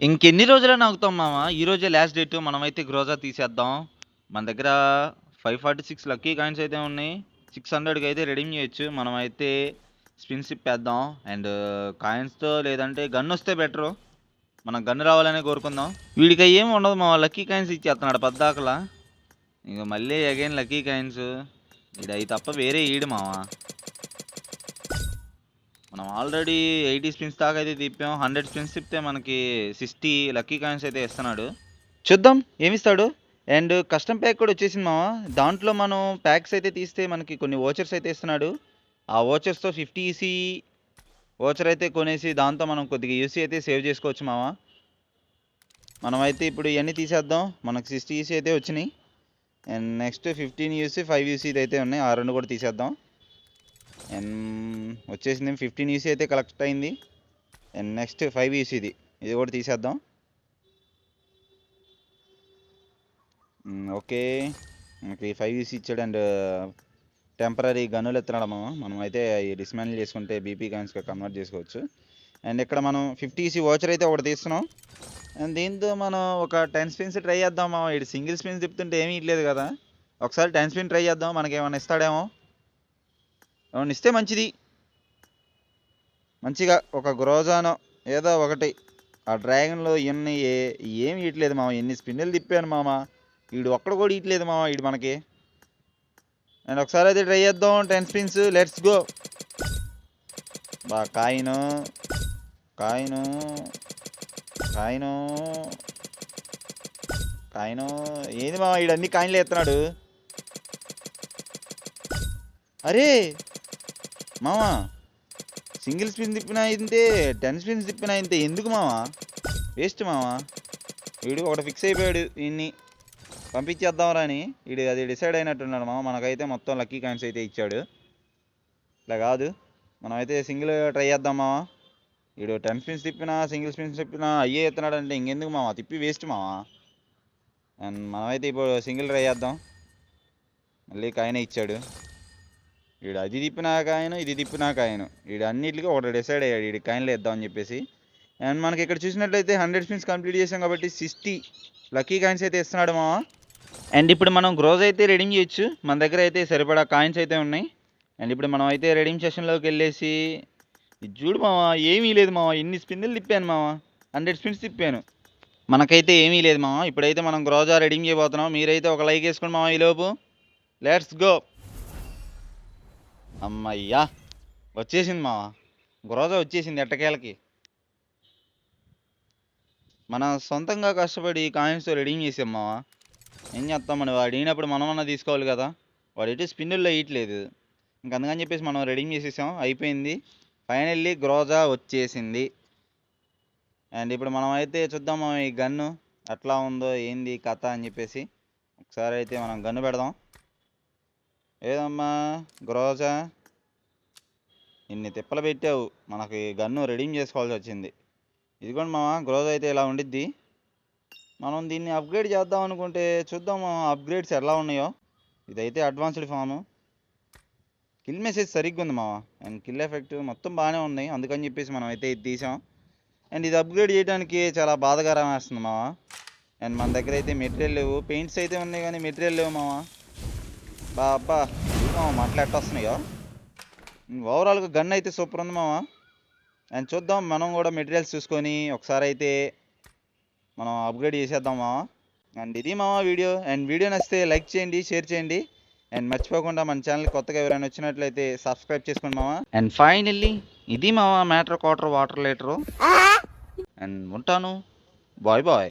ఇంకెన్ని రోజులని ఆగుతాం మామ. ఈ రోజే లాస్ట్ డేట్. మనమైతే గ్రోజా తీసేద్దాం. మన దగ్గర 546 లక్కీ కాయిన్స్ అయితే ఉన్నాయి. 600కి అయితే రెడీమ్ చేయొచ్చు. మనమైతే స్పిన్స్ ఇప్పేద్దాం. అండ్ కాయిన్స్‌తో లేదంటే గన్నొస్తే బెటరు. మనకు గన్ రావాలనే కోరుకుందాం. వీడికి ఏమి ఉండదు మామ. లక్కీ కాయిన్స్ ఇచ్చేస్తున్నాడు పద్దాకలా. ఇంక మళ్ళీ అగైన్ లక్కీ కాయిన్స్. ఈడు అయి తప్ప వేరే ఈడు మామ. మనం ఆల్రెడీ 80 స్పిన్స్ దాకా అయితే తిప్పాం. 100 స్పిన్స్ తిప్పితే మనకి 60 లక్కీ కాయిన్స్ అయితే ఇస్తున్నాడు. చూద్దాం ఏమిస్తాడు. అండ్ కస్టమ్ ప్యాక్ కూడా వచ్చేసింది మామ. దాంట్లో మనం ప్యాక్స్ అయితే తీస్తే మనకి కొన్ని వోచర్స్ అయితే ఇస్తున్నాడు. ఆ వోచర్స్తో 50 ఈసీ వోచర్ అయితే కొనేసి దాంతో మనం కొద్దిగా యూసీ అయితే సేవ్ చేసుకోవచ్చు మామ. మనమైతే ఇప్పుడు ఇవన్నీ తీసేద్దాం. మనకు 60 ఈసీ అయితే వచ్చినాయి. అండ్ నెక్స్ట్ 15 యూసీ 5 యూసీది అయితే ఉన్నాయి. ఆ రెండు కూడా తీసేద్దాం. అండ్ వచ్చేసింది 15 ఈసీ అయితే కలెక్ట్ అయింది. అండ్ నెక్స్ట్ 5 ఈసీది ఇది కూడా తీసేద్దాం. ఓకే, మనకి 5 ఈసీ ఇచ్చాడు. అండ్ టెంపరీ గన్నులు ఎత్తున్నాడు మనం అయితే డిస్మాండిల్ చేసుకుంటే బీపీ కాయిన్స్గా కన్వర్ట్ చేసుకోవచ్చు. అండ్ ఇక్కడ మనం 50 ఈసీ వాచర్ అయితే ఒకటి తీస్తున్నాం. అండ్ దీంతో మనం ఒక 10 స్పిన్స్ ట్రై చేద్దాం మామ. ఇటు సింగిల్ స్పిన్స్ తిప్పుతుంటే ఏమీ ఇట్లేదు కదా. ఒకసారి 10 స్పిన్ ట్రై చేద్దాం. మనకి ఏమైనా ఇస్తాడేమో. ఏమైనా ఇస్తే మంచిది. మంచిగా ఒక గ్రోజానో ఏదో ఒకటి. ఆ డ్రాగన్లో ఇవన్నీ ఏమి ఇట్లేదు మామ. ఎన్ని స్పిన్నులు తిప్పాను మామ. వీడు ఒక్కడు కూడా ఇట్లేదు మామ వీడు మనకి. అండ్ ఒకసారి అయితే ట్రై చేద్దాం. 10 స్పిన్స్, లెట్స్ గో. బా కాయిను కాయిను కాయిను కాయిను ఏంది మామ వీడు అన్ని కాయిన్లు ఎత్తున్నాడు. అరే మామ, సింగిల్ స్పిన్ తిప్పినా ఇంతే, 10 స్పిన్స్ తిప్పినా ఇంతే. ఎందుకు మావా? వేస్ట్ మావా. వీడు ఒకటి ఫిక్స్ అయిపోయాడు. వీడిని పంపించేద్దాంరా అని వీడు అది డిసైడ్ అయినట్టున్నాడు మామ. మనకైతే మొత్తం లక్కీ కాయిన్స్ అయితే ఇచ్చాడు. ఇట్లా కాదు, మనమైతే సింగిల్ ట్రై చేద్దాం మావా. వీడు 10 స్పిన్స్ తిప్పినా సింగిల్ స్పిన్స్ తిప్పినా అయ్యే ఎత్తున్నాడు అంటే ఇంకెందుకు మావా, తిప్పి వేస్ట్ మావా. అండ్ మనమైతే ఇప్పుడు సింగిల్ ట్రై చేద్దాం. మళ్ళీ కాయినే ఇచ్చాడు. వీడు అది తిప్పినా కాయను, ఇది తిప్పినా కాయను. వీడు అన్నిటికీ ఒకటి డిసైడ్ అయ్యాడు వీడి కాయిన్లు వేద్దామని చెప్పేసి. అండ్ మనకి ఇక్కడ చూసినట్లయితే 100 స్పిన్స్ కంప్లీట్ చేసాం కాబట్టి 60 లక్కీ కాయిన్స్ అయితే ఇస్తున్నాడు మామ. అండ్ ఇప్పుడు మనం గ్రోజ్ అయితే రెడీమ్ చేయొచ్చు. మన దగ్గర అయితే సరిపడా కాయిన్స్ అయితే ఉన్నాయి. అండ్ ఇప్పుడు మనం అయితే రెడీమ్ సెషన్లోకి వెళ్ళేసి ఇది చూడు మామ, ఏమీ లేదు మామ. ఎన్ని స్పిన్నులు తిప్పాను మామ. 100 స్పిన్స్ తిప్పాను. మనకైతే ఏమీ లేదు మామ. ఇప్పుడైతే మనం గ్రోజా రెడీమ్ చేయబోతున్నాం. మీరైతే ఒక లైక్ వేసుకోండి మామ ఈలోపు. Let's go. అమ్మయ్యా, వచ్చేసింది మామ. గ్రోజా వచ్చేసింది ఎట్టకేలకి. మన సొంతంగా కష్టపడి కాయిన్స్తో రెడీమ్ చేసాం మామ. ఏం చేస్తాం, మనం వాడు అయినప్పుడు మనమన్నా తీసుకోవాలి కదా. వాడు ఎటు స్పిన్నుల్లో వేయట్లేదు. అందుకని చెప్పేసి మనం రెడీమ్ చేసేసాం. అయిపోయింది. ఫైనల్లీ గ్రోజా వచ్చేసింది. అండ్ ఇప్పుడు మనం అయితే చూద్దాం ఈ గన్ను ఎట్లా ఉందో ఏంది కథ అని చెప్పేసి. ఒకసారి అయితే మనం గన్ను పెడదాం. ఏదమ్మా గ్రోజా, ఇన్ని తిప్పలు పెట్టావు, మనకి గన్ను రెడీమ్ చేసుకోవాల్సి వచ్చింది. ఇదిగోండి మామ, గ్రోజా అయితే ఇలా ఉండిద్ది. మనం దీన్ని అప్గ్రేడ్ చేద్దాం అనుకుంటే చూద్దాం అప్గ్రేడ్స్ ఎలా ఉన్నాయో. ఇదైతే అడ్వాన్స్డ్ ఫాము. కిల్ మెసేజ్ సరిగ్గా ఉంది మామ. అండ్ కిల్ ఎఫెక్ట్ మొత్తం బాగానే ఉన్నాయి. అందుకని చెప్పేసి మనం అయితే ఇది తీసాం. అండ్ ఇది అప్గ్రేడ్ చేయడానికి చాలా బాధకరం వేస్తుంది మామ. అండ్ మన దగ్గర అయితే మెటీరియల్ లేవు. పెయింట్స్ అయితే ఉన్నాయి కానీ మెటీరియల్ లేవు మామ. బాబా మామ, మాట్లాడొస్తున్నాయో. ఓవరాల్గా గన్ అయితే సూపర్ ఉంది మామ. అండ్ చూద్దాం, మనం కూడా మెటీరియల్స్ చూసుకొని ఒకసారి అయితే మనం అప్గ్రేడ్ చేసేద్దాం మామ. అండ్ ఇది మామ వీడియో. అండ్ వీడియో నచ్చితే లైక్ చేయండి, షేర్ చేయండి. అండ్ మర్చిపోకుండా మన ఛానల్ కొత్తగా ఎవరైనా వచ్చినట్లయితే సబ్స్క్రైబ్ చేసుకోండి మామ. అండ్ ఫైనల్లీ ఇది మామ matter quarter water litre. And ఉంటాను. Bye bye.